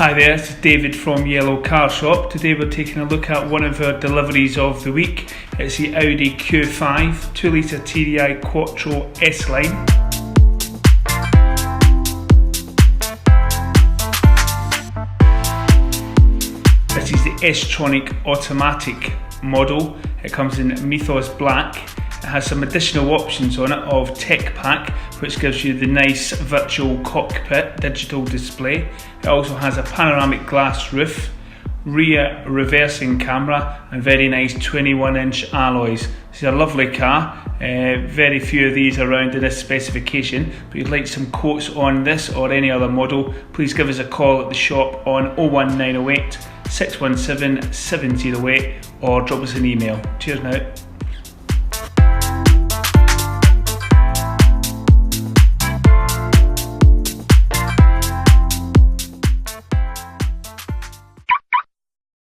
Hi there, it's David from Yellow Car Shop. Today we're taking a look at one of our deliveries of the week. It's the Audi Q5 2-litre TDI Quattro S-Line. This is the S-Tronic automatic model. It comes in Mythos Black. It has some additional options on it of Tech Pack, which gives you the nice virtual cockpit digital display. It also has a panoramic glass roof, rear reversing camera, and very nice 21-inch alloys. It's a lovely car. Very few of these around in this specification, but if you'd like some quotes on this or any other model, please give us a call at the shop on 01908 617 708 or drop us an email. Cheers now.